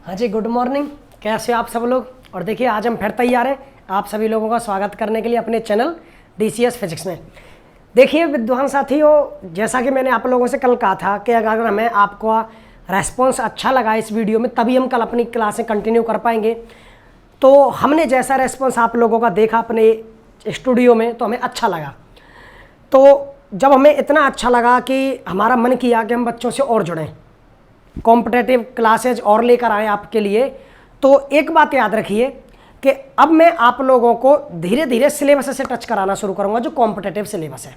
हाँ जी, good morning. कैसे हो आप सब लोग। और देखिए आज हम फिर तैयार हैं आप सभी लोगों का स्वागत करने के लिए अपने चैनल DCS फिजिक्स में। देखिए विद्वान साथियों, जैसा कि मैंने आप लोगों से कल कहा था कि अगर हमें आपको रेस्पॉन्स अच्छा लगा इस वीडियो में तभी हम कल अपनी क्लासें कंटिन्यू कर पाएंगे। तो हमने जैसा रेस्पॉन्स आप लोगों का देखा अपने स्टूडियो में तो हमें अच्छा लगा। तो जब हमें इतना अच्छा लगा कि हमारा मन किया कि हम बच्चों से और जुड़ें, कॉम्पिटेटिव क्लासेज और लेकर आए आपके लिए। तो एक बात याद रखिए कि अब मैं आप लोगों को धीरे धीरे सिलेबस से टच कराना शुरू करूंगा। जो कॉम्पिटेटिव सिलेबस है,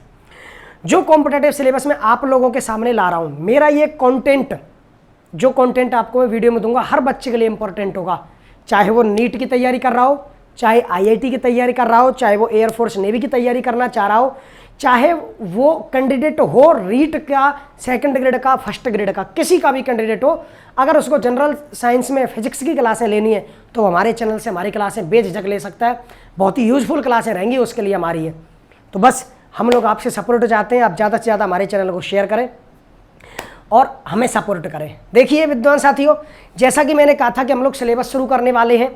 जो कॉम्पिटेटिव सिलेबस में आप लोगों के सामने ला रहा हूं, मेरा ये कंटेंट, जो कंटेंट आपको मैं वीडियो में दूंगा हर बच्चे के लिए इंपॉर्टेंट होगा। चाहे वो नीट की तैयारी कर रहा हो, चाहे IIT की तैयारी कर रहा हो, चाहे वो एयरफोर्स नेवी की तैयारी करना चाह रहा हो, चाहे वो कैंडिडेट हो रीट का, सेकंड ग्रेड का, फर्स्ट ग्रेड का, किसी का भी कैंडिडेट हो, अगर उसको जनरल साइंस में फिजिक्स की क्लासें लेनी है तो हमारे चैनल से हमारी क्लासें बेझिझक ले सकता है। बहुत ही यूजफुल क्लासें रहेंगी उसके लिए हमारी है। तो बस हम लोग आपसे सपोर्ट चाहते हैं, आप ज़्यादा से ज़्यादा हमारे चैनल को शेयर करें और हमें सपोर्ट करें। देखिए विद्वान साथियों, जैसा कि मैंने कहा था कि हम लोग सिलेबस शुरू करने वाले हैं।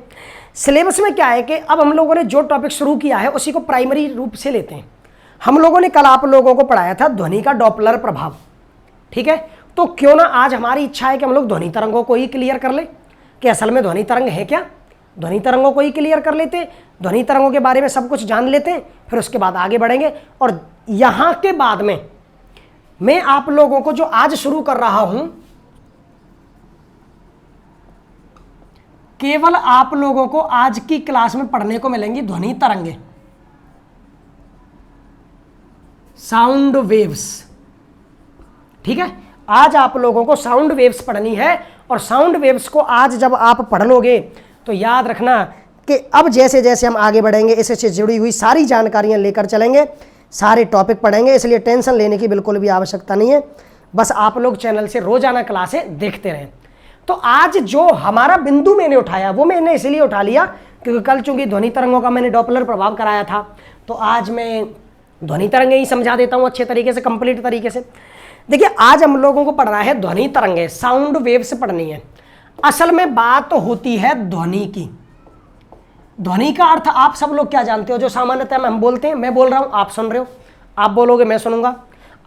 सिलेबस में क्या है कि अब हम लोगों ने जो टॉपिक शुरू किया है उसी को प्राइमरी रूप से लेते हैं। हम लोगों ने कल आप लोगों को पढ़ाया था ध्वनि का डॉपलर प्रभाव, ठीक है। तो क्यों ना आज हमारी इच्छा है कि हम लोग ध्वनि तरंगों को ही क्लियर कर लें कि असल में ध्वनि तरंग है क्या। ध्वनि तरंगों को ही क्लियर कर लेते हैं, ध्वनि तरंगों के बारे में सब कुछ जान लेते हैं, फिर उसके बाद आगे बढ़ेंगे। और यहाँ के बाद में मैं आप लोगों को जो आज शुरू कर रहा हूं, केवल आप लोगों को आज की क्लास में पढ़ने को मिलेंगी ध्वनि तरंगे, साउंड वेव्स, ठीक है। आज आप लोगों को साउंड वेव्स पढ़नी है और साउंड वेव्स को आज जब आप पढ़ लोगे तो याद रखना कि अब जैसे जैसे हम आगे बढ़ेंगे इससे जुड़ी हुई सारी जानकारियां लेकर चलेंगे, सारे टॉपिक पढ़ेंगे, इसलिए टेंशन लेने की बिल्कुल भी आवश्यकता नहीं है। बस आप लोग चैनल से रोजाना क्लासें देखते रहें। तो आज जो हमारा बिंदु मैंने उठाया वो मैंने इसलिए उठा लिया क्योंकि कल चूंकि ध्वनि तरंगों का मैंने डॉपलर प्रभाव कराया था, तो आज मैं ध्वनि तरंगे ही समझा देता हूं अच्छे तरीके से, कंप्लीट तरीके से। देखिए आज हम लोगों को पढ़ना है ध्वनि तरंगे, साउंड वेव्स पढ़नी है। असल में बात होती है ध्वनि की। ध्वनि का अर्थ आप सब लोग क्या जानते हो, जो सामान्यतः हम बोलते हैं, मैं बोल रहा हूं आप सुन रहे हो, आप बोलोगे मैं सुनूंगा,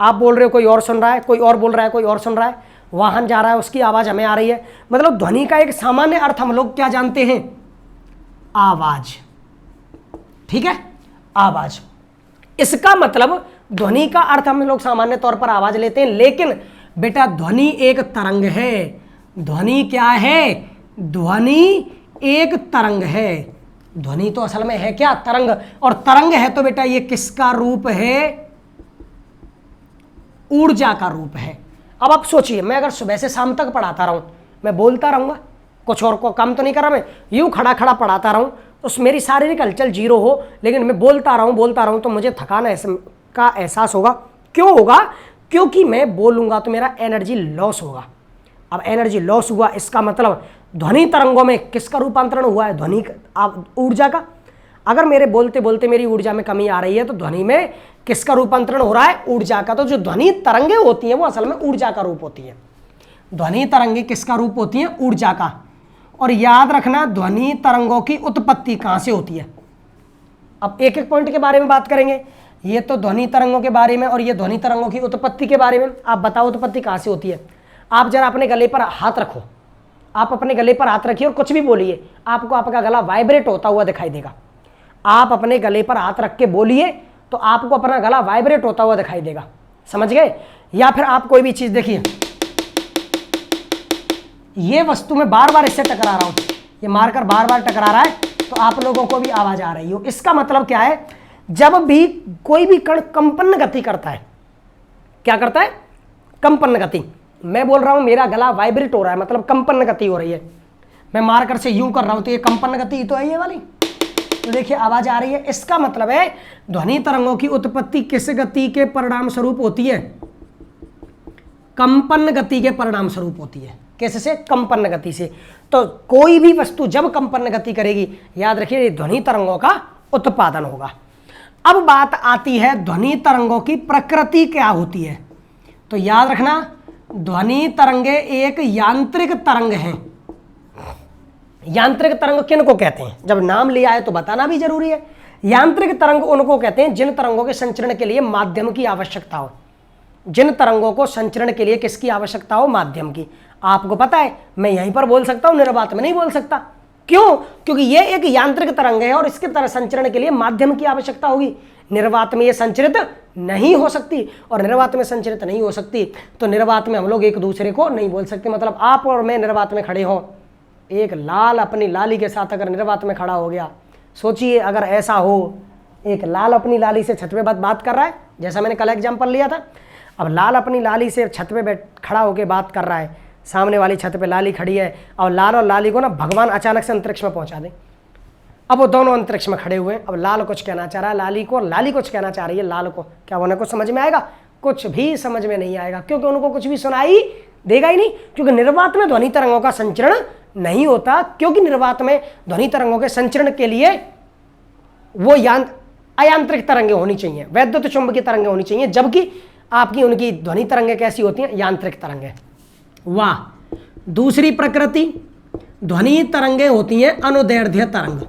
आप बोल रहे हो कोई और सुन रहा है, कोई और बोल रहा है कोई और सुन रहा है, वाहन जा रहा है उसकी आवाज हमें आ रही है। मतलब ध्वनि का एक सामान्य अर्थ हम लोग क्या जानते हैं, आवाज, ठीक है, आवाज। इसका मतलब ध्वनि का अर्थ हम लोग सामान्य तौर पर आवाज लेते हैं, लेकिन बेटा ध्वनि एक तरंग है। ध्वनि क्या है, ध्वनि एक तरंग है। ध्वनि तो असल में है क्या, तरंग। और तरंग है तो बेटा ये किसका रूप है, ऊर्जा का रूप है। अब आप सोचिए, मैं अगर सुबह से शाम तक पढ़ाता रहूं, मैं बोलता रहूंगा, कुछ और को काम तो नहीं कर रहा, मैं यूं खड़ा खड़ा पढ़ाता रहूं तो मेरी शारीरिक हलचल जीरो हो, लेकिन मैं बोलता रहूं तो मुझे थकान का एहसास होगा। क्यों होगा, क्योंकि मैं बोलूंगा तो मेरा एनर्जी लॉस होगा। अब एनर्जी लॉस हुआ, इसका मतलब ध्वनि तरंगों में किसका रूपांतरण हुआ है, ध्वनि ऊर्जा का। अगर मेरे बोलते बोलते मेरी ऊर्जा में कमी आ रही है तो ध्वनि में किसका रूपांतरण हो रहा है, ऊर्जा का। तो जो ध्वनि तरंगे होती हैं वो असल में ऊर्जा का रूप होती है। ध्वनि तरंगे किसका रूप होती है, ऊर्जा का। और याद रखना ध्वनि तरंगों की उत्पत्ति कहां से होती है। अब एक एक पॉइंट के बारे में बात करेंगे। ये तो ध्वनि तरंगों के बारे में और ये ध्वनि तरंगों की उत्पत्ति के बारे में। आप बताओ उत्पत्ति कहां से होती है। आप जरा अपने गले पर हाथ रखो, आप अपने गले पर हाथ रखिए और कुछ भी बोलिए, आपको आपका गला वाइब्रेट होता हुआ दिखाई देगा। आप अपने गले पर हाथ रख के बोलिए तो आपको अपना गला वाइब्रेट होता हुआ दिखाई देगा, समझ गए। या फिर आप कोई भी चीज देखिए, ये वस्तु में बार बार इससे टकरा रहा हूं, ये मारकर बार बार टकरा रहा है तो आप लोगों को भी आवाज आ रही हो। इसका मतलब क्या है, जब भी कोई भी कण कंपन गति करता है, क्या करता है, कंपन गति। मैं बोल रहा हूं मेरा गला वाइब्रेट हो रहा है, मतलब कंपन गति हो रही है। मैं मारकर से यूं कर रहा हूं तो ये कंपन गति तो है ये वाली, तो देखिए आवाज आ रही है। इसका मतलब है ध्वनि तरंगों की उत्पत्ति किस गति के परिणाम स्वरूप होती है, कंपन गति के परिणाम स्वरूप होती है। कैसे, कंपन गति से। तो कोई भी वस्तु जब कंपन गति करेगी, याद रखिए ध्वनि तरंगों का उत्पादन होगा। अब बात आती है ध्वनि तरंगों की प्रकृति क्या होती है। तो याद रखना ध्वनि तरंगे एक यांत्रिक तरंग हैं। यांत्रिक तरंग किन को कहते हैं? जब नाम लिया है तो बताना भी जरूरी है। यांत्रिक तरंग उनको कहते हैं जिन तरंगों के संचरण के लिए माध्यम की आवश्यकता हो। जिन तरंगों को संचरण के लिए किसकी आवश्यकता हो? माध्यम की। आपको पता है मैं यहीं पर बोल सकता हूं, निर्वात में नहीं बोल सकता। क्यों? क्योंकि ये एक यांत्रिक तरंग है और इसके तरह संचरण के लिए माध्यम की आवश्यकता होगी। निर्वात में ये संचरित नहीं हो सकती, और निर्वात में संचरित नहीं हो सकती तो निर्वात में हम लोग एक दूसरे को नहीं बोल सकते। मतलब आप और मैं निर्वात में खड़े हो, एक लाल अपनी लाली के साथ अगर निर्वात में खड़ा हो गया, सोचिए अगर ऐसा हो, एक लाल अपनी लाली से छत पे बात कर रहा है, जैसा मैंने कल एग्जाम्पल लिया था। अब लाल अपनी लाली से छत पे खड़ा होकर बात कर रहा है, सामने वाली छत पे लाली खड़ी है, और लाल और लाली को ना भगवान अचानक से अंतरिक्ष में पहुंचा दें। अब वो दोनों अंतरिक्ष में खड़े हुए हैं। अब लाल कुछ कहना चाह रहा है लाली को, लाली कुछ कहना चाह रही है लाल को। क्या उन्हें कुछ समझ में आएगा? कुछ भी समझ में नहीं आएगा, क्योंकि उनको कुछ भी सुनाई देगा ही नहीं। क्योंकि निर्वात में ध्वनि तरंगों का संचरण नहीं होता, क्योंकि निर्वात में ध्वनि तरंगों के संचरण के लिए वो अयांत्रिक तरंगें होनी चाहिए, वैद्युत चुंबकीय तरंगें होनी चाहिए, जबकि आपकी उनकी ध्वनि तरंगें कैसी होती हैं? यांत्रिक तरंगें। वाह। दूसरी प्रकृति ध्वनि तरंगें होती हैं अनुदैर्ध्य तरंग।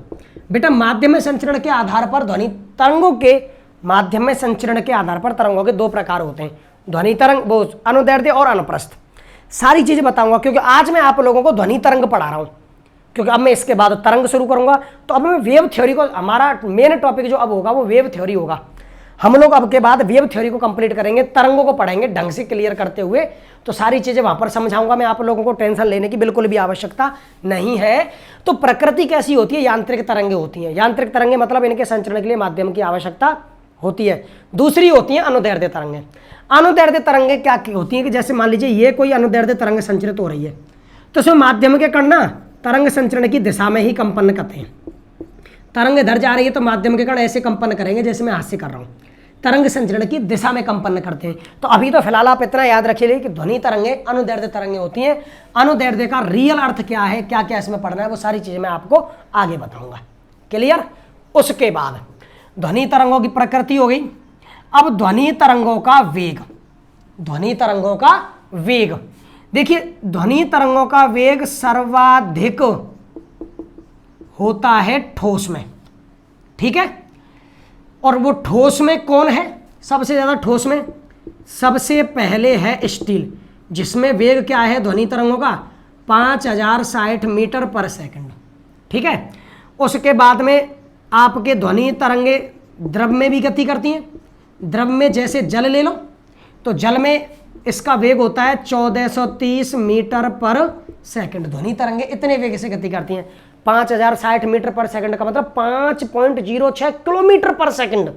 बेटा माध्यम में संचरण के आधार पर ध्वनि तरंगों के माध्यम में संचरण के आधार पर तरंगों के दो प्रकार होते हैं, ध्वनि तरंग, वो अनुदैर्ध्य और अनुप्रस्थ। सारी चीजें बताऊंगा, क्योंकि आज मैं आप लोगों को ध्वनि तरंग पढ़ा रहा हूं, क्योंकि अब मैं इसके बाद तरंग शुरू करूंगा। तो अब मैं वेव थ्योरी को, हमारा मेन टॉपिक जो अब होगा वो वेव थ्योरी होगा। हम लोग अब के बाद वेव थ्योरी को कंप्लीट करेंगे, तरंगों को पढ़ेंगे ढंग से क्लियर करते हुए। तो सारी चीजें वहां पर समझाऊंगा मैं आप लोगों को, टेंशन लेने की बिल्कुल भी आवश्यकता नहीं है। तो प्रकृति कैसी होती है? यांत्रिक तरंगें होती हैं। यांत्रिक तरंगें मतलब इनके संचरण के लिए माध्यम की आवश्यकता होती है। दूसरी होती है अनुदैर्ध्य तरंगें। अनुदैर्ध्य तरंगें क्या होती हैं कि जैसे मान लीजिए ये कोई अनुदैर्ध्य तरंग संचरित हो रही है, तो उसमें माध्यम के कण ना तरंग संचरण की दिशा में ही कंपन करते हैं। तरंग इधर जा रही है तो माध्यम के कण ऐसे कंपन करेंगे जैसे मैं हाथ से कर रहा हूँ, तरंग संचरण की दिशा में कंपन करते हैं। तो अभी तो फिलहाल आप इतना याद रखिए कि ध्वनि तरंगें अनुदैर्ध्य तरंगें होती हैं। अनुदैर्ध्य का रियल अर्थ क्या है, क्या क्या इसमें पढ़ना है, वो सारी चीजें मैं आपको आगे बताऊंगा। क्लियर? उसके बाद ध्वनि तरंगों की प्रकृति हो गई। अब ध्वनि तरंगों का वेग। ध्वनि तरंगों का वेग देखिए, ध्वनि तरंगों का वेग सर्वाधिक होता है ठोस में। ठीक है? और वो ठोस में कौन है सबसे ज्यादा? ठोस में सबसे पहले है स्टील, जिसमें वेग क्या है ध्वनि तरंगों का? 5060 मीटर पर सेकंड। ठीक है? उसके बाद में आपके ध्वनि तरंगे द्रव में भी गति करती हैं। द्रव में जैसे जल ले लो, तो जल में इसका वेग होता है 1430 मीटर पर सेकंड। ध्वनि तरंगे इतने वेग से गति करती हैं। 5060 मीटर पर सेकंड का मतलब 5.06 किलोमीटर पर सेकंड,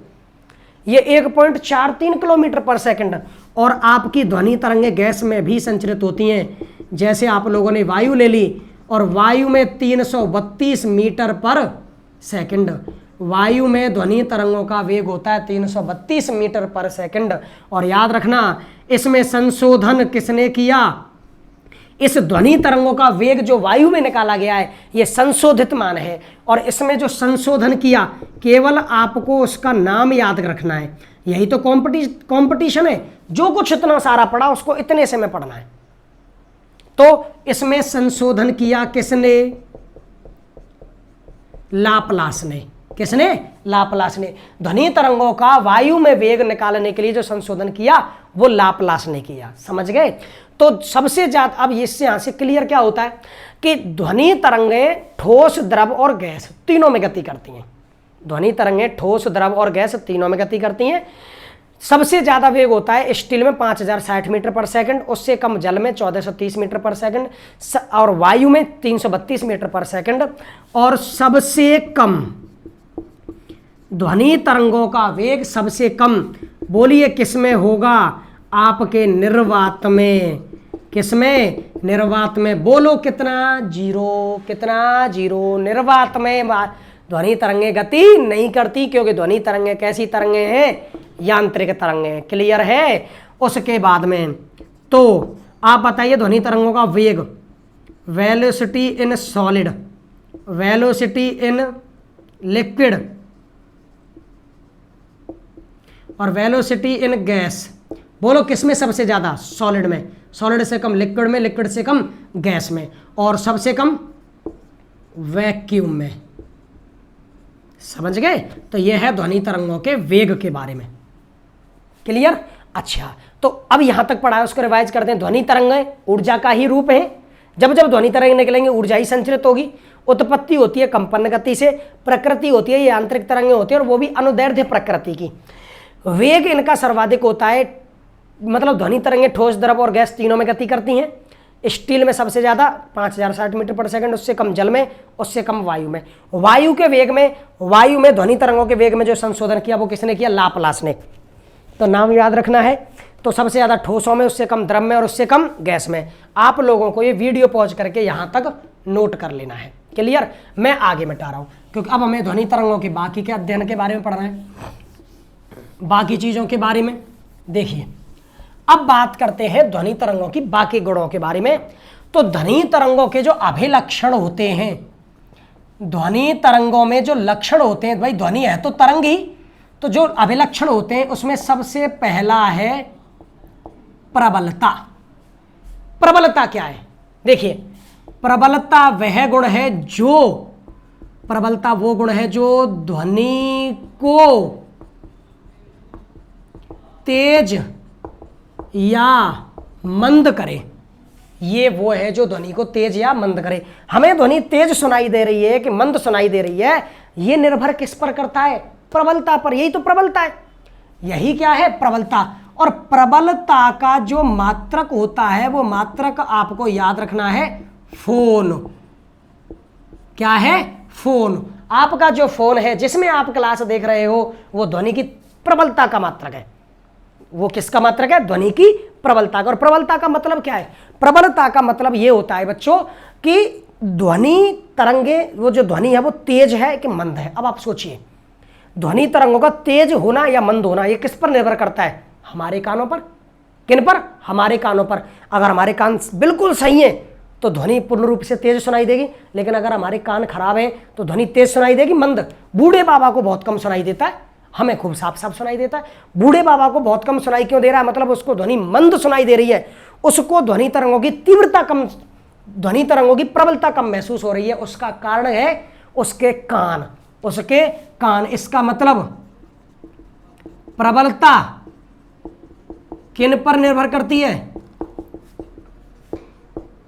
ये 1.43 किलोमीटर पर सेकंड। और आपकी ध्वनि तरंगे गैस में भी संचरित होती हैं। जैसे आप लोगों ने वायु ले ली, और वायु में 332 मीटर पर सेकंड। वायु में ध्वनि तरंगों का वेग होता है 332 मीटर पर सेकंड। और याद रखना, इसमें संशोधन किसने किया? इस ध्वनि तरंगों का वेग जो वायु में निकाला गया है, ये संशोधित मान है। और इसमें जो संशोधन किया, केवल आपको उसका नाम याद रखना है। यही तो कंपटीशन है, जो कुछ इतना सारा पढ़ा उसको इतने से में पढ़ना है। तो इसमें संशोधन किया किसने? लाप्लास ने। किसने? लाप्लास ने। ध्वनि तरंगों का वायु में वेग निकालने के लिए जो संशोधन किया वो लाप्लास ने किया। समझ गए? तो सबसे ज्यादा अब इससे यहां से क्लियर क्या होता है कि ध्वनि तरंगें ठोस, द्रव और गैस तीनों में गति करती हैं। ध्वनि तरंगें ठोस, द्रव और गैस तीनों में गति करती हैं। सबसे ज्यादा वेग होता है स्टील में 5060 मीटर पर सेकंड, उससे कम जल में 1430 मीटर पर सेकंड, और वायु में 332 मीटर पर सेकंड। और सबसे कम ध्वनि तरंगों का वेग सबसे कम बोलिए किसमें होगा? आपके निर्वात में। किसमें? निर्वात में। बोलो कितना? जीरो। कितना? जीरो। निर्वात में ध्वनि तरंगें गति नहीं करती, क्योंकि ध्वनि तरंगें कैसी तरंगें हैं? यांत्रिक तरंगें। क्लियर है? उसके बाद में तो आप बताइए ध्वनि तरंगों का वेग, velocity in solid, velocity in liquid और वेलोसिटी इन गैस। बोलो किसमें सबसे ज्यादा? सॉलिड में। सॉलिड से कम लिक्विड में, लिक्विड से कम गैस में, और सबसे कम वैक्यूम में। समझ गए? तो यह है ध्वनि तरंगों के वेग के बारे में। क्लियर? अच्छा, तो अब यहां तक पढ़ा है उसको रिवाइज करते हैं। ध्वनि तरंगें ऊर्जा का ही रूप है। जब जब ध्वनि तरंग निकलेंगे ऊर्जा ही संचरित होगी। उत्पत्ति होती है कंपन गति से, प्रकृति होती है यांत्रिक तरंगें होती है, और वो भी अनुदैर्ध्य प्रकृति की। वेग इनका सर्वाधिक होता है, मतलब ध्वनि तरंगें ठोस, द्रव और गैस तीनों में गति करती हैं। स्टील में सबसे ज़्यादा 5060 मीटर पर सेकंड, उससे कम जल में, उससे कम वायु में। वायु के वेग में, वायु में ध्वनि तरंगों के वेग में जो संशोधन किया वो किसने किया? लाप्लास ने। तो नाम याद रखना है। तो सबसे ज़्यादा ठोसों में, उससे कम द्रव में, और उससे कम गैस में। आप लोगों को ये वीडियो पॉज करके यहाँ तक नोट कर लेना है। क्लियर? मैं आगे मिटा रहा हूँ क्योंकि अब हमें ध्वनि तरंगों के बाकी के अध्ययन के बारे में पढ़ना है, बाकी चीज़ों के बारे में। देखिए, अब बात करते हैं ध्वनि तरंगों की बाकी गुणों के बारे में। तो ध्वनि तरंगों के जो अभिलक्षण होते हैं, ध्वनि तरंगों में जो लक्षण होते हैं, भाई ध्वनि है तो तरंग ही, तो जो अभिलक्षण होते हैं उसमें सबसे पहला है प्रबलता। प्रबलता क्या है? देखिए, प्रबलता वह गुण है जो, प्रबलता वो गुण है जो ध्वनि को तेज या मंद करे। ये वो है जो ध्वनि को तेज या मंद करे। हमें ध्वनि तेज सुनाई दे रही है कि मंद सुनाई दे रही है, ये निर्भर किस पर करता है? प्रबलता पर। यही तो प्रबलता है, यही क्या है? प्रबलता। और प्रबलता का जो मात्रक होता है वो मात्रक आपको याद रखना है फोन। क्या है? फोन। आपका जो फोन है जिसमें आप क्लास देख रहे हो वो ध्वनि की प्रबलता का मात्रक है। वो किसका मात्रक है? ध्वनि की प्रबलता का। और प्रबलता का मतलब क्या है? प्रबलता का मतलब ये होता है बच्चों कि ध्वनि तरंगे, वो जो ध्वनि है वो तेज है कि मंद है। अब आप सोचिए, ध्वनि तरंगों का तेज होना या मंद होना ये किस पर निर्भर करता है? हमारे कानों पर। किन पर? हमारे कानों पर। अगर हमारे कान बिल्कुल सही है तो ध्वनि पूर्ण रूप से तेज सुनाई देगी, लेकिन अगर हमारे कान खराब है तो ध्वनि तेज सुनाई देगी, मंद। बूढ़े बाबा को बहुत कम सुनाई देता है, हमें खूब साफ साफ सुनाई देता है। बूढ़े बाबा को बहुत कम सुनाई क्यों दे रहा है? मतलब उसको ध्वनि मंद सुनाई दे रही है, उसको ध्वनि तरंगों की तीव्रता कम, ध्वनि तरंगों की प्रबलता कम महसूस हो रही है। उसका कारण है उसके कान, उसके कान। इसका मतलब प्रबलता किन पर निर्भर करती है?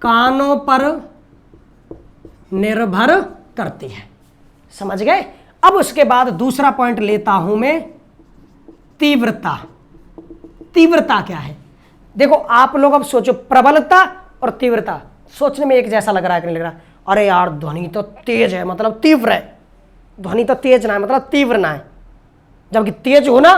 कानों पर निर्भर करती है। समझ गए? अब उसके बाद दूसरा पॉइंट लेता हूं मैं, तीव्रता। तीव्रता क्या है? देखो आप लोग अब सोचो, प्रबलता और तीव्रता सोचने में एक जैसा लग रहा है कि नहीं लग रहा? अरे यार ध्वनि तो तेज है मतलब तीव्र है, ध्वनि तो तेज ना है मतलब तीव्र ना है। जबकि तेज होना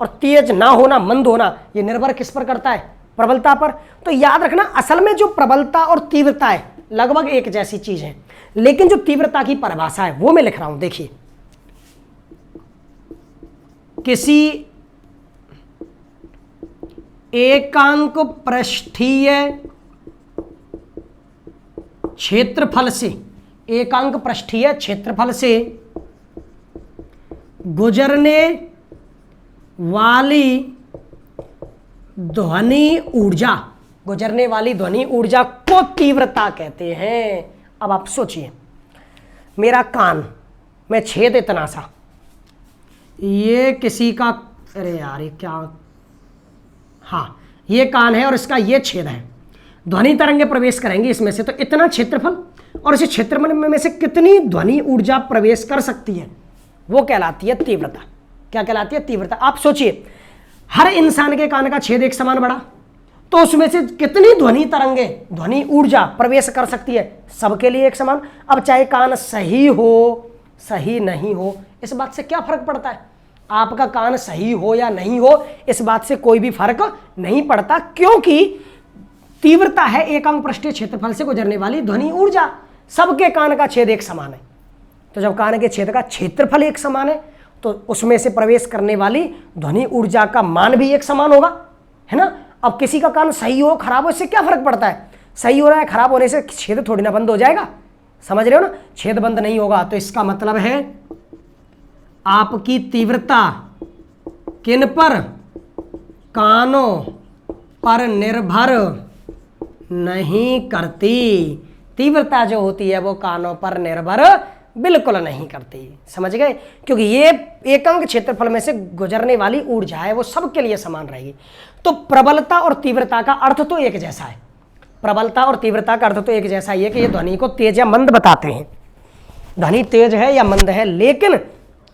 और तेज ना होना, मंद होना, ये निर्भर किस पर करता है? प्रबलता पर। तो याद रखना, असल में जो प्रबलता और तीव्रता है लगभग एक जैसी चीज है, लेकिन जो तीव्रता की परिभाषा है वो मैं लिख रहा हूं। देखिए, किसी एकांक पृष्ठीय क्षेत्रफल से, एकांक पृष्ठीय क्षेत्रफल से गुजरने वाली ध्वनि ऊर्जा, गुजरने वाली ध्वनि ऊर्जा को तीव्रता कहते हैं। अब आप सोचिए, मेरा कान में छेद इतना सा, ये किसी का, अरे यार ये क्या, हाँ ये कान है और इसका ये छेद है। ध्वनि तरंगे प्रवेश करेंगी इसमें से, तो इतना क्षेत्रफल, और इस क्षेत्रफल में से कितनी ध्वनि ऊर्जा प्रवेश कर सकती है वो कहलाती है तीव्रता। क्या कहलाती है? तीव्रता। आप सोचिए, हर इंसान के कान का छेद एक समान बड़ा, तो उसमें से कितनी ध्वनि तरंगे, ध्वनि ऊर्जा प्रवेश कर सकती है? सबके लिए एक समान। अब चाहे कान सही हो सही नहीं हो, इस बात से क्या फर्क पड़ता है? आपका कान सही हो या नहीं हो, इस बात से कोई भी फर्क नहीं पड़ता, क्योंकि तीव्रता है एकांक पृष्ठीय क्षेत्रफल से गुजरने वाली ध्वनि ऊर्जा। सबके कान का छेद एक समान है, तो जब कान के छेद का क्षेत्रफल एक समान है तो उसमें से प्रवेश करने वाली ध्वनि ऊर्जा का मान भी एक समान होगा, है ना? अब किसी का कान सही हो खराब हो, इससे क्या फर्क पड़ता है? सही हो रहा है, खराब होने से छेद थोड़ी ना बंद हो जाएगा। समझ रहे हो ना? छेद बंद नहीं होगा। तो इसका मतलब है आपकी तीव्रता किन पर? कानों पर निर्भर नहीं करती। तीव्रता जो होती है वो कानों पर निर्भर बिल्कुल नहीं करती। समझ गए? क्योंकि ये एकंग क्षेत्रफल में से गुजरने वाली ऊर्जा है वो सबके लिए समान रहेगी। तो प्रबलता और तीव्रता का अर्थ तो एक जैसा है। प्रबलता और तीव्रता का अर्थ तो एक जैसा ही है कि ये ध्वनि को तेज या मंद बताते हैं। ध्वनि तेज है या मंद है, लेकिन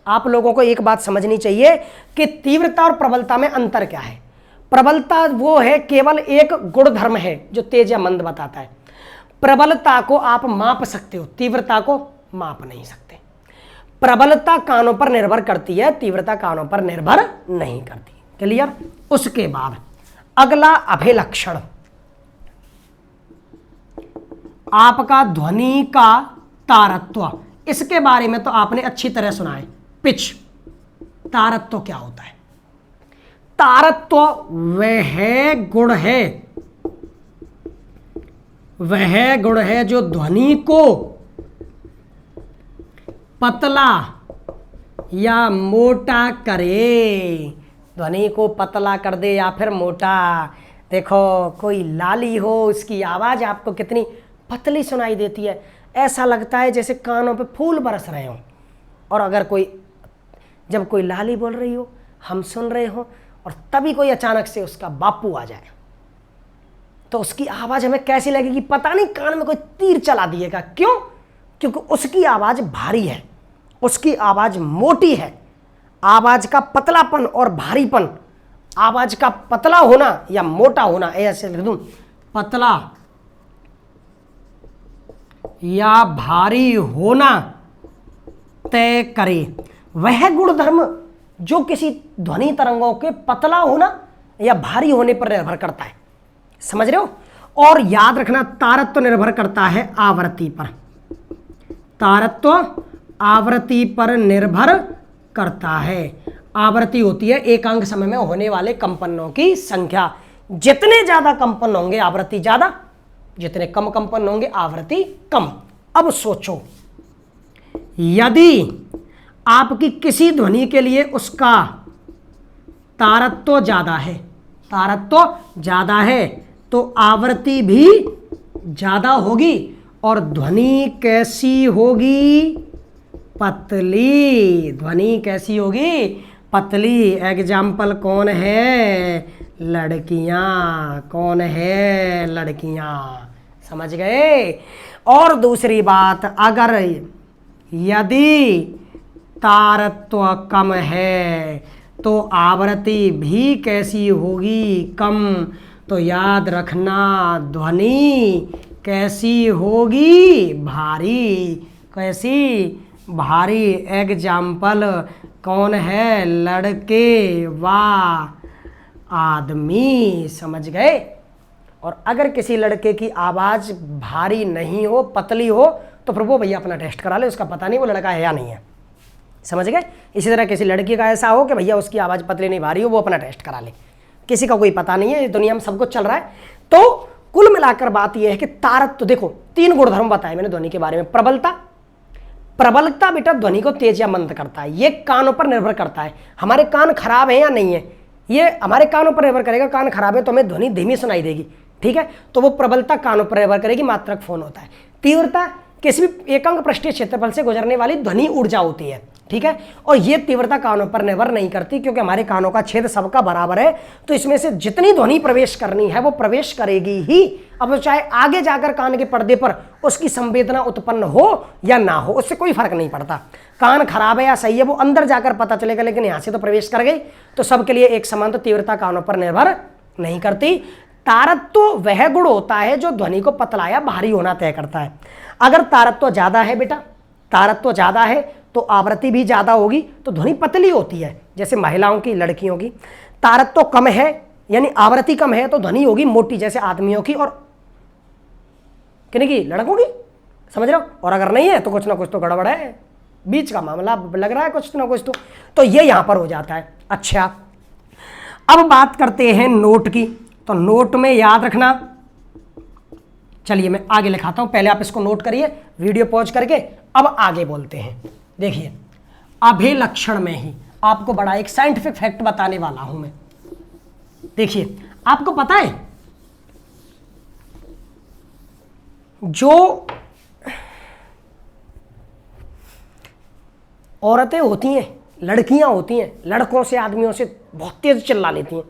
आप लोगों को एक बात समझनी चाहिए कि तीव्रता और प्रबलता में अंतर क्या है। प्रबलता वो है केवल एक गुणधर्म है जो तेज या मंद बताता है। प्रबलता को आप माप सकते हो, तीव्रता को माप नहीं सकते। प्रबलता कानों पर निर्भर करती है, तीव्रता कानों पर निर्भर नहीं करती। क्लियर? उसके बाद अगला अभिलक्षण, आपका ध्वनि का तारत्व। इसके बारे में तो आपने अच्छी तरह सुना है। पिच, तारत्व क्या होता है? तारत्व वह गुण है जो ध्वनि को पतला या मोटा करे। ध्वनि को पतला कर दे या फिर मोटा। देखो, कोई लाली हो, उसकी आवाज़ आपको कितनी पतली सुनाई देती है, ऐसा लगता है जैसे कानों पे फूल बरस रहे हो। और अगर जब कोई लाली बोल रही हो, हम सुन रहे हो, और तभी कोई अचानक से उसका बापू आ जाए, तो उसकी आवाज़ हमें कैसी लगेगी? पता नहीं, कान में कोई तीर चला दिएगा। क्यों? क्योंकि उसकी आवाज़ भारी है, उसकी आवाज़ मोटी है। आवाज़ का पतलापन और भारीपन, आवाज़ का पतला होना या मोटा होना, ऐसे लिख दूं, पतला या भारी होना तय करे। वह गुणधर्म जो किसी ध्वनि तरंगों के पतला होना या भारी होने पर निर्भर करता है। समझ रहे हो? और याद रखना, तारत्व निर्भर करता है आवृत्ति पर। तारत्व आवृत्ति पर निर्भर करता है। आवृत्ति होती है एकांक समय में होने वाले कंपनों की संख्या। जितने ज्यादा कंपन होंगे आवृत्ति ज्यादा, जितने कम कंपन होंगे आवृत्ति कम। अब सोचो, यदि आपकी किसी ध्वनि के लिए उसका तारत्व ज्यादा है, तारत्व ज्यादा है, तो आवृत्ति भी ज्यादा होगी। और ध्वनि कैसी होगी? पतली। ध्वनि कैसी होगी? पतली। एग्जाम्पल कौन है? लड़कियां। कौन है? लड़कियां। समझ गए? और दूसरी बात, अगर यदि तारत्व कम है तो आवृत्ति भी कैसी होगी? कम। तो याद रखना, ध्वनि कैसी होगी? भारी। कैसी? भारी। एग्जाम्पल कौन है? लड़के व आदमी। समझ गए? और अगर किसी लड़के की आवाज़ भारी नहीं हो, पतली हो, तो फिर वो भैया अपना टेस्ट करा ले, उसका पता नहीं वो लड़का है या नहीं है। समझ गए? इसी तरह किसी लड़की का ऐसा हो कि भैया उसकी आवाज़ पतली नहीं भारी हो, वो अपना टेस्ट करा ले। किसी का कोई पता नहीं है, दुनिया में सब कुछ चल रहा है। तो कुल मिलाकर बात यह है कि तारत्व, देखो 3 गुणधर्म बताए मैंने ध्वनि के बारे में। प्रबलता बेटा ध्वनि को तेज या मंद करता है, ये कानों पर निर्भर करता है। हमारे कान खराब है या नहीं है, ये हमारे कानों पर निर्भर करेगा। कान खराब है तो हमें ध्वनि धीमी सुनाई देगी, ठीक है, तो वो प्रबलता कानों पर निर्भर करेगी, मात्रक फोन होता है। तीव्रता किसी भी एकांक पृष्ठीय क्षेत्रफल से गुजरने वाली ध्वनि ऊर्जा होती है, ठीक है, और ये तीव्रता कानों पर निर्भर नहीं करती, क्योंकि हमारे कानों का छेद सबका बराबर है। तो इसमें से जितनी ध्वनि प्रवेश करनी है वो प्रवेश करेगी ही। अब चाहे आगे जाकर कान के पर्दे पर उसकी संवेदना उत्पन्न हो या ना हो, उससे कोई फर्क नहीं पड़ता। कान खराब है या सही है वो अंदर जाकर पता चलेगा, लेकिन यहाँ से तो प्रवेश कर गई। तो सबके लिए एक समान तो तीव्रता कानों पर निर्भर नहीं करती। तारत्व वह गुण होता है जो ध्वनि को पतला या भारी होना तय करता है। अगर तारत्व ज्यादा है बेटा, तारत्व ज्यादा है तो आवृत्ति भी ज्यादा होगी, तो ध्वनि पतली होती है, जैसे महिलाओं की, लड़कियों की। तारत्व कम है यानी आवृत्ति कम है तो ध्वनि होगी मोटी, जैसे आदमियों की और किन्हीं की, लड़कों की। समझ रहे हो? और अगर नहीं है तो कुछ ना कुछ तो गड़बड़ है, बीच का मामला लग रहा है कुछ ना कुछ तो ये यहां पर हो जाता है। अच्छा, अब बात करते हैं नोट की। तो नोट में याद रखना, चलिए मैं आगे लिखाता हूं, पहले आप इसको नोट करिए, वीडियो पॉज करके अब आगे बोलते हैं। देखिए, अभिलक्षण में ही आपको बड़ा एक साइंटिफिक फैक्ट बताने वाला हूं मैं। देखिए, आपको पता है जो औरतें होती हैं, लड़कियां होती हैं, लड़कों से आदमियों से बहुत तेज चिल्ला लेती हैं,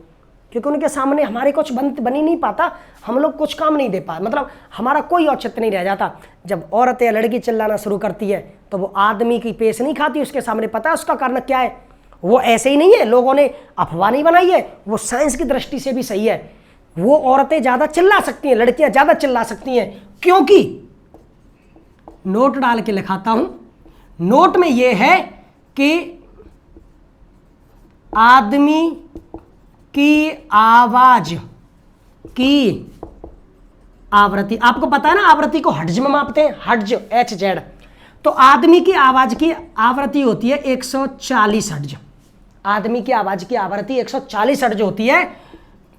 क्योंकि उनके सामने हमारे कुछ बन ही नहीं पाता, हम लोग कुछ काम नहीं दे पाते, मतलब हमारा कोई औचित्य नहीं रह जाता। जब औरत या लड़की चिल्लाना शुरू करती है तो वो आदमी की पेश नहीं खाती, उसके सामने पता है उसका कारण क्या है। वो ऐसे ही नहीं है, लोगों ने अफवाह नहीं बनाई है, वो साइंस की दृष्टि से भी सही है। वो औरतें ज़्यादा चिल्ला सकती हैं, लड़कियां ज़्यादा चिल्ला सकती हैं, क्योंकि नोट डाल के लिखाता हूं, नोट में ये है कि आदमी की आवाज की आवृत्ति, आपको पता है ना आवृत्ति को हर्ट्ज में मापते हैं, हर्ट्ज HZ, तो आदमी की आवाज की आवृत्ति होती है 140 हर्ट्ज। आदमी की आवाज की आवृत्ति 140 हर्ट्ज होती है,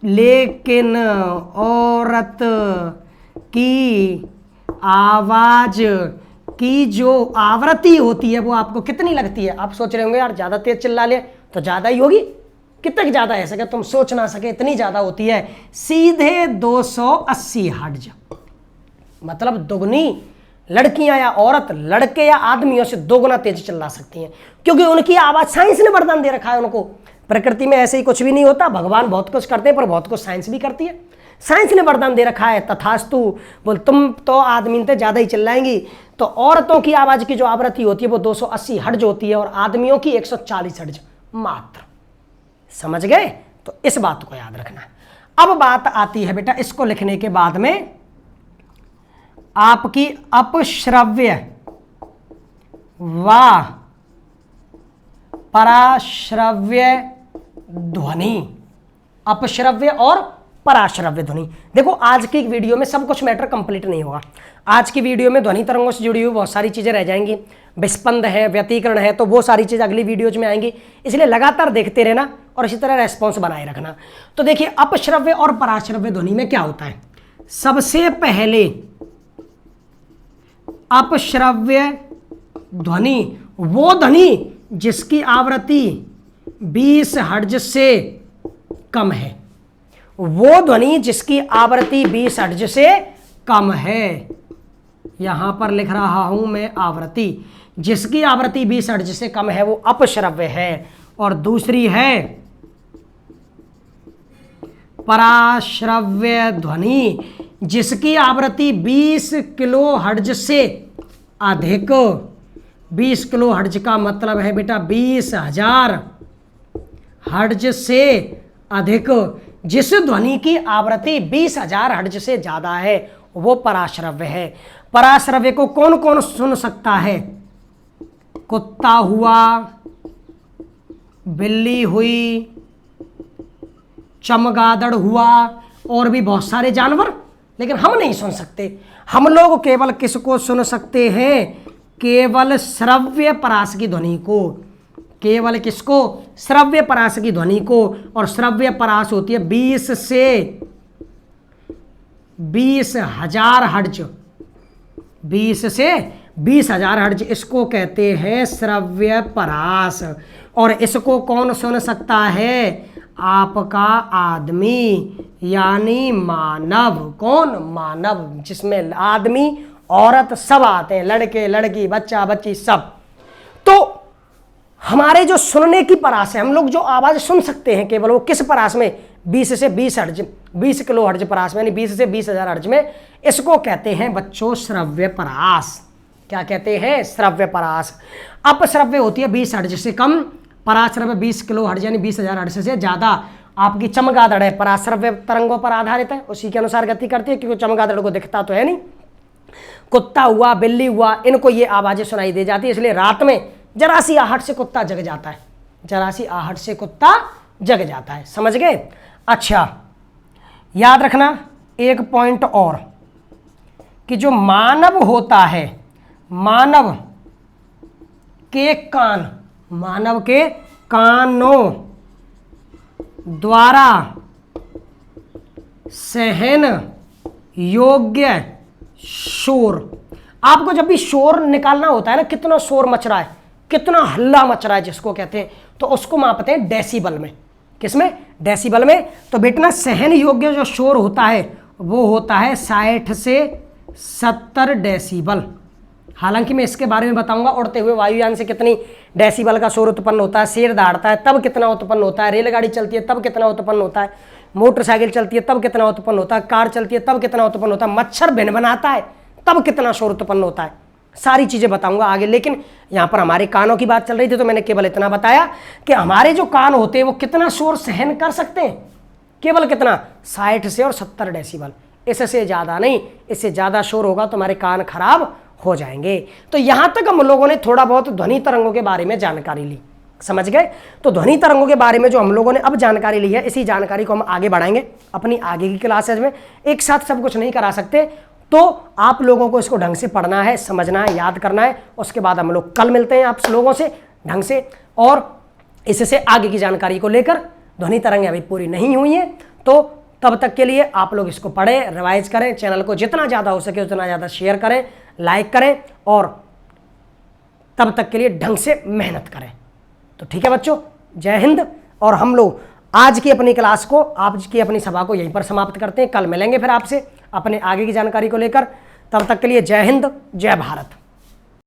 लेकिन औरत की आवाज की जो आवृत्ति होती है वो आपको कितनी लगती है? आप सोच रहे होंगे यार ज़्यादा तेज चिल्ला ले तो ज़्यादा ही होगी, कितनी ज़्यादा है सके तुम सोच ना सके, इतनी ज़्यादा होती है, सीधे 280 हर्ट्ज। मतलब दुगनी लड़कियां या औरत लड़के या आदमियों से दोगुना तेज चिल्ला सकती हैं, क्योंकि उनकी आवाज़ साइंस ने वरदान दे रखा है उनको। प्रकृति में ऐसे ही कुछ भी नहीं होता, भगवान बहुत कुछ करते हैं पर बहुत कुछ साइंस भी करती है। साइंस ने वरदान दे रखा है, तथास्तु, बोल तुम तो आदमी से ज़्यादा ही चिल्लाएंगी, तो औरतों की आवाज़ की जो आवृत्ति होती है वो 280 हर्ट्ज होती है और आदमियों की 140 हर्ट्ज मात्र। समझ गए? तो इस बात को याद रखना। अब बात आती है बेटा इसको लिखने के बाद में आपकी अपश्रव्य व पराश्रव्य ध्वनि, अपश्रव्य और पराश्रव्य ध्वनि। देखो आज की वीडियो में सब कुछ मैटर कंप्लीट नहीं होगा। आज की वीडियो में ध्वनि तरंगों से जुड़ी हुई बहुत सारी चीजें रह जाएंगी, विस्पंद है, व्यतिकरण है, तो वो सारी चीजें अगली वीडियोज में आएंगी, इसलिए लगातार देखते रहना और इसी तरह रेस्पॉन्स बनाए रखना। तो देखिए अपश्रव्य और पराश्रव्य ध्वनि में क्या होता है। सबसे पहले अपश्रव्य ध्वनि वो ध्वनि जिसकी आवृत्ति 20 हर्ट्ज से कम है, वो ध्वनि जिसकी आवृत्ति 20 हर्ट्ज से कम है। यहां पर लिख रहा हूं मैं आवृत्ति, जिसकी आवृत्ति 20 हर्ट्ज से कम है वो अपश्रव्य है। और दूसरी है पराश्रव्य ध्वनि, जिसकी आवृत्ति 20 किलो हर्ट्ज से अधिक। 20 किलो हर्ट्ज का मतलब है बेटा 20,000 हर्ट्ज से अधिक। जिस ध्वनि की आवृत्ति 20,000 हर्ट्ज से ज़्यादा है वो पराश्रव्य है। पराश्रव्य को कौन कौन सुन सकता है? कुत्ता हुआ, बिल्ली हुई, चमगादड़ हुआ, और भी बहुत सारे जानवर, लेकिन हम नहीं सुन सकते। हम लोग केवल किसको सुन सकते हैं? केवल श्रव्य पराश की ध्वनि को। केवल किसको? श्रव्य पराश की ध्वनि को। और श्रव्य पराश होती है 20 से 20,000 हर्ट्ज। 20 से 20,000 हर्ट्ज, इसको कहते हैं श्रव्य पराश। और इसको कौन सुन सकता है? आपका आदमी, यानी मानव। कौन? मानव, जिसमें आदमी औरत सब आते हैं, लड़के लड़की, बच्चा बच्ची सब। तो हमारे जो सुनने की परास है, हम लोग जो आवाज़ सुन सकते हैं केवल वो किस परास में? 20 से 20 हर्ट्ज, 20 किलो हर्ट्ज परास में, यानी 20 से 20,000 हर्ट्ज में। इसको कहते हैं बच्चों श्रव्य परास। क्या कहते हैं? श्रव्य परास। अपश्रव्य होती है 20 हर्ट्ज से कम, पराश्रव्य 20 किलो हर्ट्ज यानी 20,000 हर्ट्ज से ज़्यादा। आपकी चमगादड़ है, पराश्रव्य तरंगों पर आधारित है, उसी के अनुसार गति करती है, क्योंकि चमगादड़ को दिखता तो है नहीं। कुत्ता हुआ, बिल्ली हुआ, इनको ये आवाज़ें सुनाई दे जाती है, इसलिए रात में जरा सी आहट से कुत्ता जग जाता है। जरा सी आहट से कुत्ता जग जाता है। समझ गए? अच्छा, याद रखना एक पॉइंट और, कि जो मानव होता है, मानव के कान, मानव के कानों द्वारा सहन योग्य शोर। आपको जब भी शोर निकालना होता है ना, कितना शोर मच रहा है, कितना हल्ला मच रहा है जिसको कहते हैं, तो उसको मापते हैं डेसिबल में। किसमें? डेसिबल में। तो बेटा सहन योग्य जो शोर होता है वो होता है 60 से 70 डेसिबल। हालांकि मैं इसके बारे में बताऊंगा उड़ते हुए वायुयान से कितनी डेसिबल का शोर उत्पन्न होता है, शेर दहाड़ता है तब कितना उत्पन्न होता है, रेलगाड़ी चलती है तब कितना उत्पन्न होता है, मोटरसाइकिल चलती है तब कितना उत्पन्न होता है, कार चलती है तब कितना उत्पन्न होता है, मच्छर भिनभिनाता है तब कितना शोर उत्पन्न होता है। सारी चीजें बताऊंगा आगे। लेकिन यहां पर हमारे कानों की बात चल रही थी तो मैंने केवल इतना बताया कि हमारे जो कान होते हैं वो कितना शोर सहन कर सकते हैं, केवल कितना 60 से और 70 डेसिबल, इससे ज़्यादा नहीं। इससे ज़्यादा शोर होगा तो हमारे कान खराब हो जाएंगे। तो यहाँ तक हम लोगों ने थोड़ा बहुत ध्वनि तरंगों के बारे में जानकारी ली, समझ गए। तो ध्वनि तरंगों के बारे में जो हम लोगों ने अब जानकारी ली है, इसी जानकारी को हम आगे बढ़ाएंगे अपनी आगे की क्लासेज में। एक साथ सब कुछ नहीं करा सकते, तो आप लोगों को इसको ढंग से पढ़ना है, समझना है, याद करना है। उसके बाद हम लोग कल मिलते हैं आप लोगों से ढंग से, और इससे आगे की जानकारी को लेकर। ध्वनि तरंगें अभी पूरी नहीं हुई हैं, तो तब तक के लिए आप लोग इसको पढ़ें, रिवाइज करें, चैनल को जितना ज़्यादा हो सके उतना ज़्यादा शेयर करें, लाइक करें, और तब तक के लिए ढंग से मेहनत करें। तो ठीक है बच्चों, जय हिंद। और हम लोग आज की अपनी क्लास को, आज की अपनी सभा को यहीं पर समाप्त करते हैं। कल मिलेंगे फिर आपसे अपने आगे की जानकारी को लेकर। तब तक के लिए जय हिंद, जय भारत।